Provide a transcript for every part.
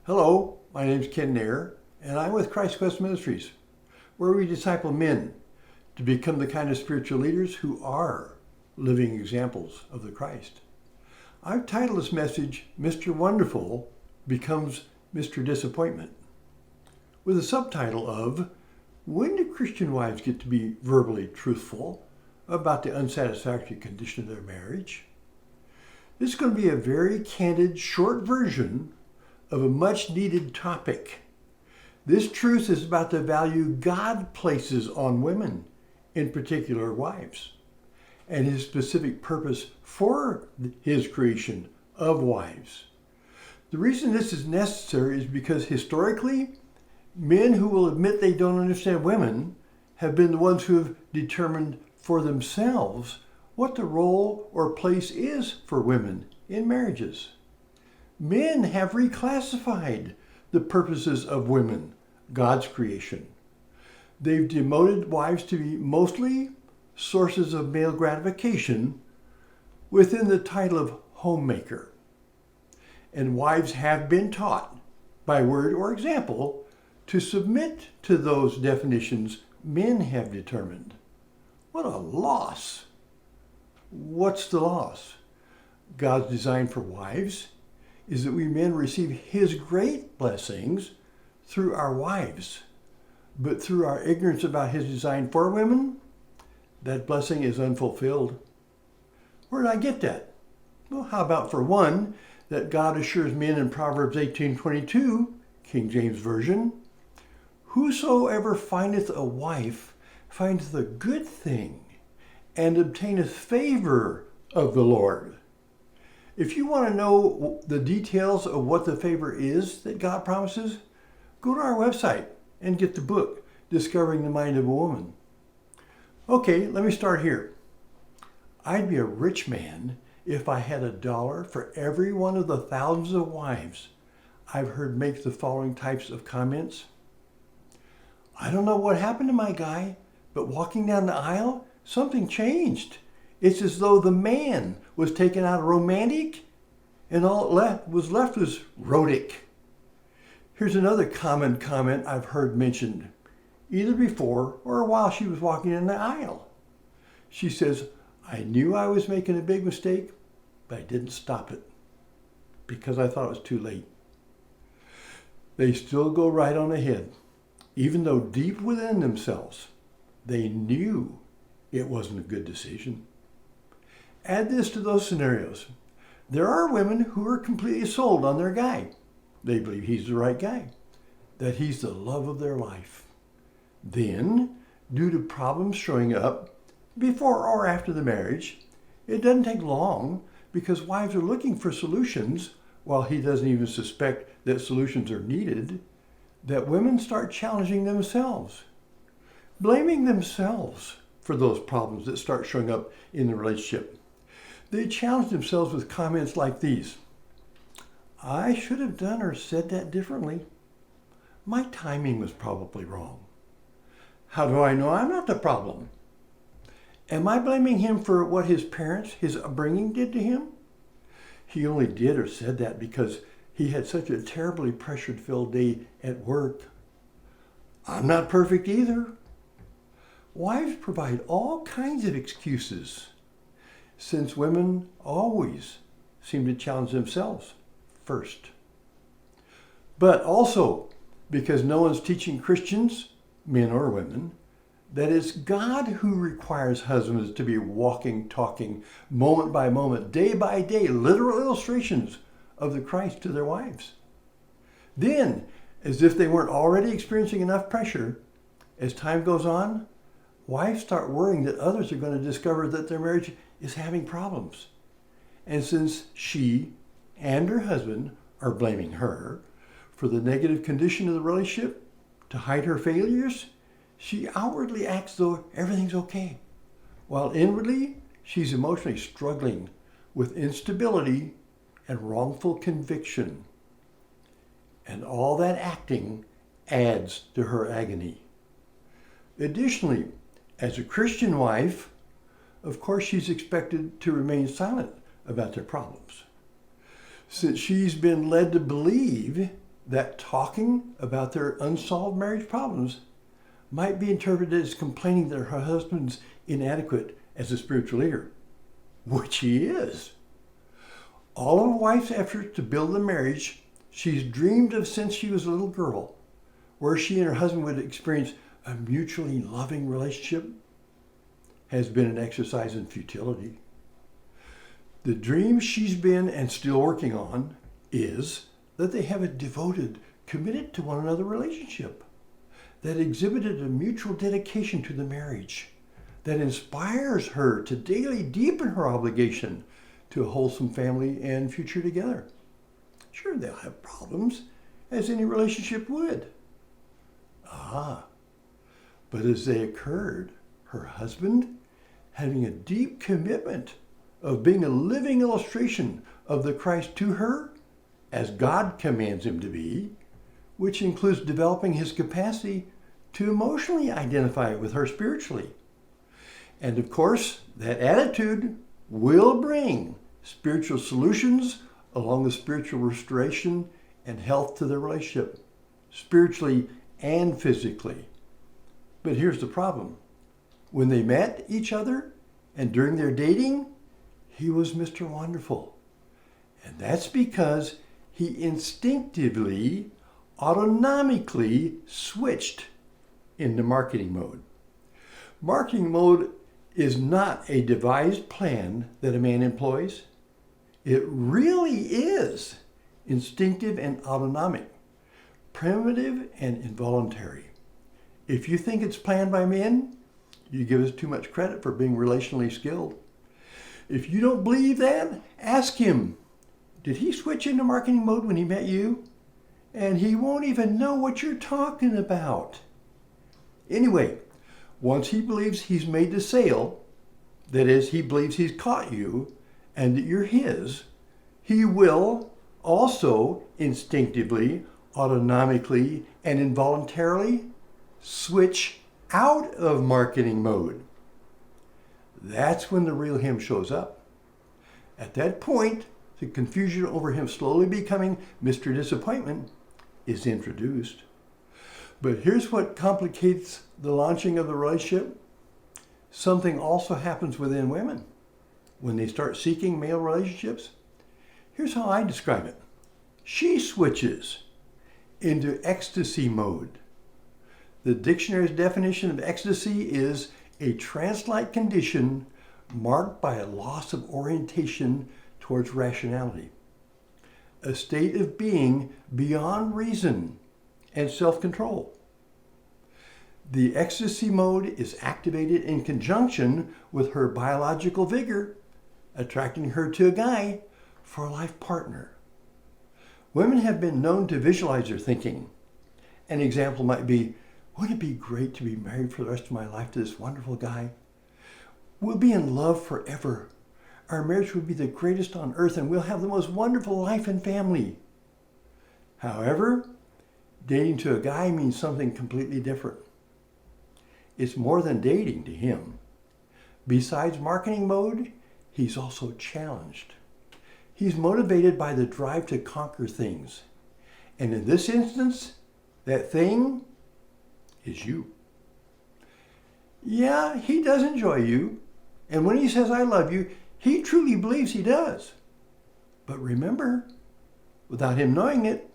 Hello, my name is Ken Nair, and I'm with Christ Quest Ministries, where we disciple men to become the kind of spiritual leaders who are living examples of the Christ. I've titled this message, Mr. Wonderful Becomes Mr. Disappointment, with a subtitle of, When do Christian wives get to be verbally truthful about the unsatisfactory condition of their marriage? This is going to be a very candid, short version of a much needed topic. This truth is about the value God places on women, in particular wives, and his specific purpose for his creation of wives. The reason this is necessary is because historically, men who will admit they don't understand women have been the ones who have determined for themselves what the role or place is for women in marriages. Men have reclassified the purposes of women, God's creation. They've demoted wives to be mostly sources of male gratification within the title of homemaker. And wives have been taught, by word or example, to submit to those definitions men have determined. What a loss! What's the loss? God's design for wives is that we men receive his great blessings through our wives. But through our ignorance about his design for women, that blessing is unfulfilled. Where did I get that? Well, how about for one, that God assures men in Proverbs 18:22, King James Version, Whosoever findeth a wife findeth a good thing and obtaineth favor of the Lord. If you want to know the details of what the favor is that God promises, go to our website and get the book, Discovering the Mind of a Woman. Okay, let me start here. I'd be a rich man if I had $1 for every one of the thousands of wives I've heard make the following types of comments. I don't know what happened to my guy, but walking down the aisle, something changed. It's as though the man was taken out of romantic and all it was left was rhotic. Here's another common comment I've heard mentioned, either before or while she was walking in the aisle. She says, I knew I was making a big mistake, but I didn't stop it because I thought it was too late. They still go right on ahead, even though deep within themselves, they knew it wasn't a good decision. Add this to those scenarios. There are women who are completely sold on their guy. They believe he's the right guy, that he's the love of their life. Then, due to problems showing up before or after the marriage, it doesn't take long because wives are looking for solutions while he doesn't even suspect that solutions are needed, that women start challenging themselves, blaming themselves for those problems that start showing up in the relationship. They challenge themselves with comments like these. I should have done or said that differently. My timing was probably wrong. How do I know I'm not the problem? Am I blaming him for what his parents, his upbringing did to him? He only did or said that because he had such a terribly pressure-filled day at work. I'm not perfect either. Wives provide all kinds of excuses, since women always seem to challenge themselves first. But also because no one's teaching Christians, men or women, that it's God who requires husbands to be walking, talking, moment by moment, day by day, literal illustrations of the Christ to their wives. Then, as if they weren't already experiencing enough pressure, as time goes on, wives start worrying that others are going to discover that their marriage is having problems. And since she and her husband are blaming her for the negative condition of the relationship to hide her failures, she outwardly acts though everything's okay, while inwardly she's emotionally struggling with instability and wrongful conviction. And all that acting adds to her agony. Additionally, as a Christian wife, of course she's expected to remain silent about their problems, since she's been led to believe that talking about their unsolved marriage problems might be interpreted as complaining that her husband's inadequate as a spiritual leader, which he is. All of a wife's efforts to build a marriage she's dreamed of since she was a little girl, where she and her husband would experience a mutually loving relationship, has been an exercise in futility. The dream she's been and still working on is that they have a devoted, committed to one another relationship that exhibited a mutual dedication to the marriage, that inspires her to daily deepen her obligation to a wholesome family and future together. Sure, they'll have problems, as any relationship would. But as they occurred, her husband, having a deep commitment of being a living illustration of the Christ to her, as God commands him to be, which includes developing his capacity to emotionally identify with her spiritually. And of course, that attitude will bring spiritual solutions along with spiritual restoration and health to their relationship, spiritually and physically. But here's the problem. When they met each other and during their dating, he was Mr. Wonderful. And that's because he instinctively, autonomically switched into marketing mode. Marketing mode is not a devised plan that a man employs. It really is instinctive and autonomic, primitive and involuntary. If you think it's planned by men, you give us too much credit for being relationally skilled. If you don't believe that, ask him, did he switch into marketing mode when he met you? And he won't even know what you're talking about. Anyway, once he believes he's made the sale, that is, he believes he's caught you and that you're his, he will also instinctively, autonomically, and involuntarily switch out of marketing mode. That's when the real him shows up. At that point, the confusion over him slowly becoming Mr. Disappointment is introduced. But here's what complicates the launching of the relationship. Something also happens within women when they start seeking male relationships. Here's how I describe it. She switches into ecstasy mode. The dictionary's definition of ecstasy is a trance-like condition marked by a loss of orientation towards rationality, a state of being beyond reason and self-control. The ecstasy mode is activated in conjunction with her biological vigor, attracting her to a guy for a life partner. Women have been known to visualize their thinking. An example might be, wouldn't it be great to be married for the rest of my life to this wonderful guy? We'll be in love forever. Our marriage will be the greatest on earth and we'll have the most wonderful life and family. However, dating to a guy means something completely different. It's more than dating to him. Besides marketing mode, he's also challenged. He's motivated by the drive to conquer things. And in this instance, that thing is you. Yeah, he does enjoy you. And when he says, I love you, he truly believes he does. But remember, without him knowing it,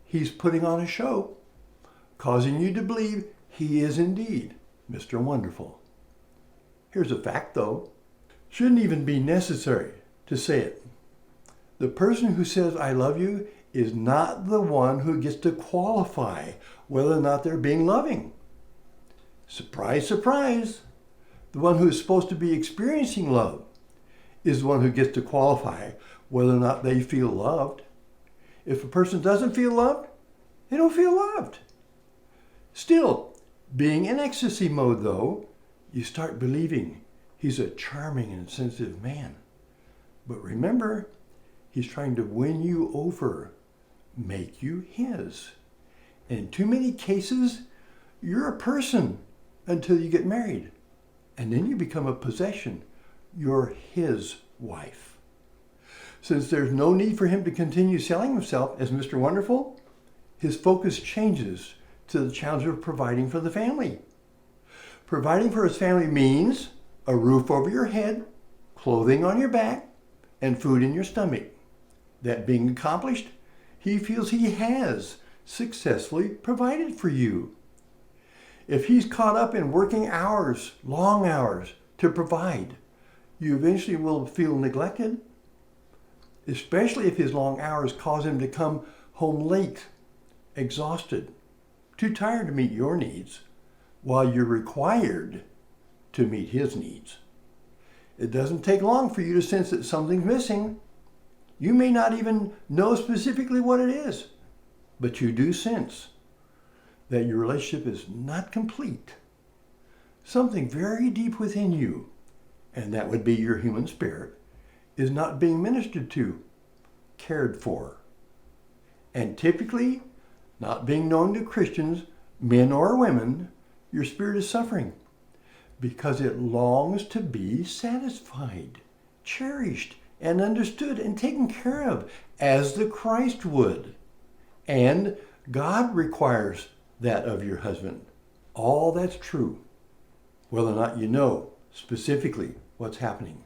he's putting on a show, causing you to believe he is indeed Mr. Wonderful. Here's a fact, though. Shouldn't even be necessary to say it. The person who says, I love you, is not the one who gets to qualify whether or not they're being loving. Surprise, surprise. The one who is supposed to be experiencing love is the one who gets to qualify whether or not they feel loved. If a person doesn't feel loved, they don't feel loved. Still, being in ecstasy mode, though, you start believing he's a charming and sensitive man. But remember, he's trying to win you over, make you his. And in too many cases, you're a person until you get married. And then you become a possession. You're his wife. Since there's no need for him to continue selling himself as Mr. Wonderful, his focus changes to the challenge of providing for the family. Providing for his family means a roof over your head, clothing on your back, and food in your stomach. That being accomplished, he feels he has successfully provided for you. If he's caught up in working hours, long hours, to provide, you eventually will feel neglected, especially if his long hours cause him to come home late, exhausted, too tired to meet your needs, while you're required to meet his needs. It doesn't take long for you to sense that something's missing. You may not even know specifically what it is, but you do sense that your relationship is not complete. Something very deep within you, and that would be your human spirit, is not being ministered to, cared for. And typically, not being known to Christians, men or women, your spirit is suffering because it longs to be satisfied, cherished, and understood and taken care of as the Christ would. And God requires that of your husband. All that's true. Whether or not you know specifically what's happening,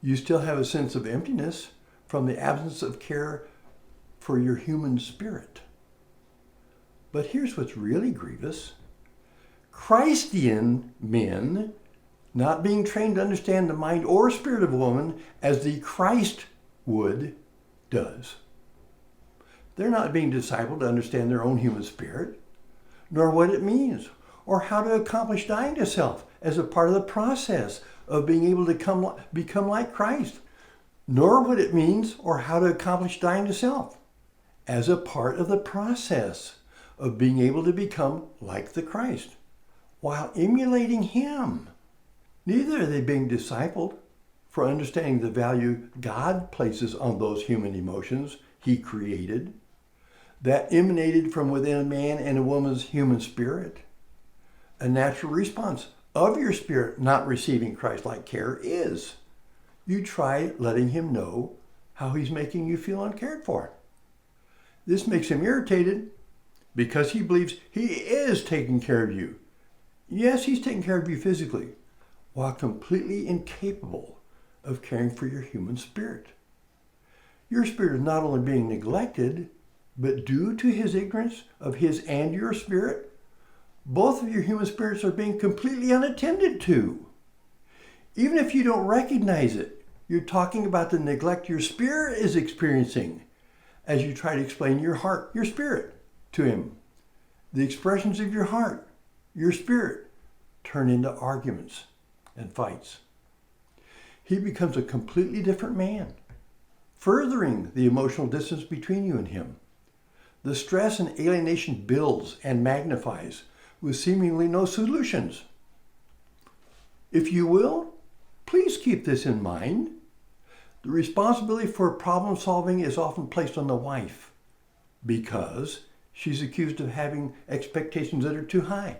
you still have a sense of emptiness from the absence of care for your human spirit. But here's what's really grievous. Christian men, not being trained to understand the mind or spirit of a woman as the Christ would, does. They're not being discipled to understand their own human spirit, nor what it means, or how to accomplish dying to self as a part of the process of being able to become like Christ, nor what it means or how to accomplish dying to self as a part of the process of being able to become like the Christ, while emulating him. Neither are they being discipled for understanding the value God places on those human emotions he created, that emanated from within a man and a woman's human spirit. A natural response of your spirit not receiving Christ-like care is you try letting him know how he's making you feel uncared for. This makes him irritated because he believes he is taking care of you. Yes, he's taking care of you physically, while completely incapable of caring for your human spirit. Your spirit is not only being neglected, but due to his ignorance of his and your spirit, both of your human spirits are being completely unattended to. Even if you don't recognize it, you're talking about the neglect your spirit is experiencing as you try to explain your heart, your spirit, to him. The expressions of your heart, your spirit, turn into arguments and fights. He becomes a completely different man, furthering the emotional distance between you and him. The stress and alienation builds and magnifies with seemingly no solutions. If you will, please keep this in mind. The responsibility for problem solving is often placed on the wife because she's accused of having expectations that are too high.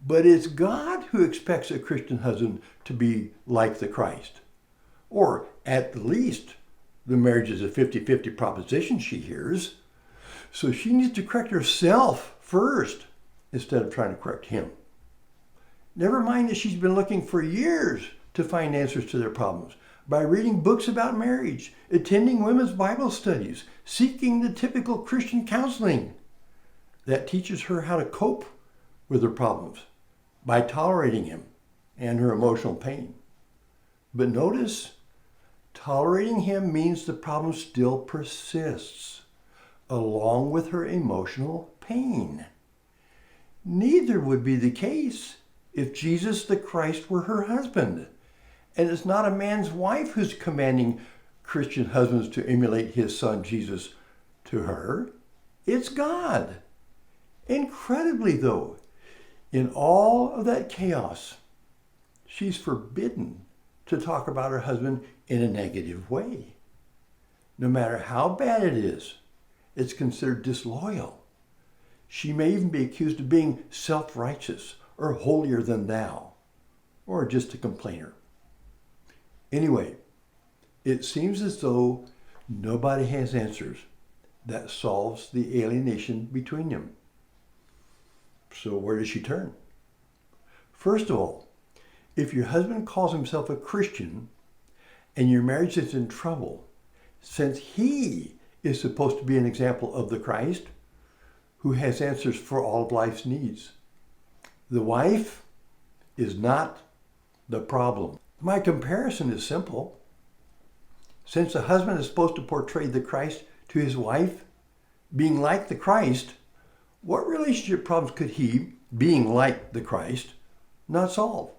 But it's God who expects a Christian husband to be like the Christ. Or at the least, the marriage is a 50-50 proposition she hears. So she needs to correct herself first instead of trying to correct him. Never mind that she's been looking for years to find answers to their problems by reading books about marriage, attending women's Bible studies, seeking the typical Christian counseling that teaches her how to cope with her problems by tolerating him and her emotional pain. But notice, tolerating him means the problem still persists, along with her emotional pain. Neither would be the case if Jesus the Christ were her husband. And it's not a man's wife who's commanding Christian husbands to emulate his son Jesus to her. It's God. Incredibly, though, in all of that chaos, she's forbidden to talk about her husband in a negative way. No matter how bad it is, it's considered disloyal. She may even be accused of being self-righteous or holier than thou, or just a complainer. Anyway, it seems as though nobody has answers that solves the alienation between them. So where does she turn? First of all, if your husband calls himself a Christian and your marriage is in trouble, since he is supposed to be an example of the Christ who has answers for all of life's needs, the wife is not the problem. My comparison is simple. Since the husband is supposed to portray the Christ to his wife, being like the Christ, what relationship problems could he, being like the Christ, not solve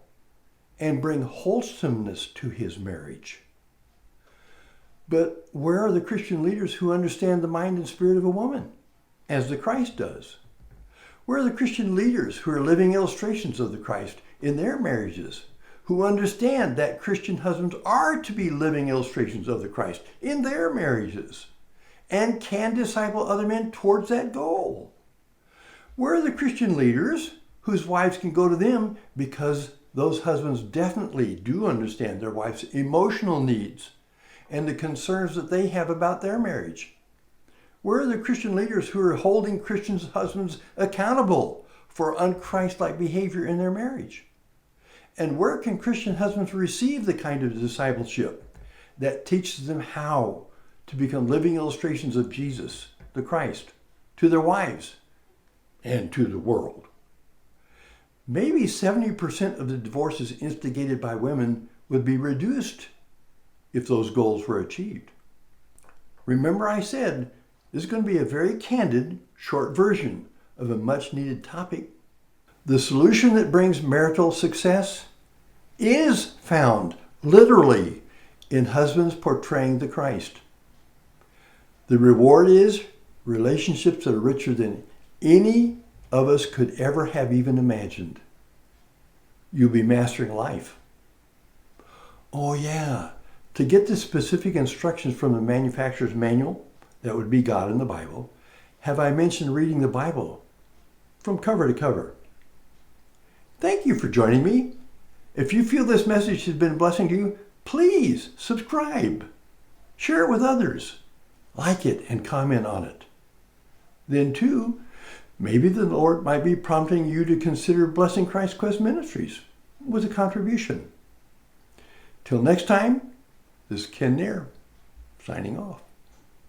and bring wholesomeness to his marriage? But where are the Christian leaders who understand the mind and spirit of a woman, as the Christ does? Where are the Christian leaders who are living illustrations of the Christ in their marriages, who understand that Christian husbands are to be living illustrations of the Christ in their marriages and can disciple other men towards that goal? Where are the Christian leaders whose wives can go to them because those husbands definitely do understand their wife's emotional needs and the concerns that they have about their marriage? Where are the Christian leaders who are holding Christian husbands accountable for unchristlike behavior in their marriage? And where can Christian husbands receive the kind of discipleship that teaches them how to become living illustrations of Jesus, the Christ, to their wives and to the world? Maybe 70% of the divorces instigated by women would be reduced if those goals were achieved. Remember, I said this is going to be a very candid, short version of a much needed topic. The solution that brings marital success is found literally in husbands portraying the Christ. The reward is relationships that are richer than any of us could ever have even imagined. You'll be mastering life. Oh yeah, to get the specific instructions from the manufacturer's manual, that would be God in the Bible, have I mentioned reading the Bible from cover to cover. Thank you for joining me. If you feel this message has been a blessing to you, please subscribe. Share it with others. Like it and comment on it. Then too, maybe the Lord might be prompting you to consider blessing Christ Quest Ministries with a contribution. Till next time, this is Ken Nair, signing off.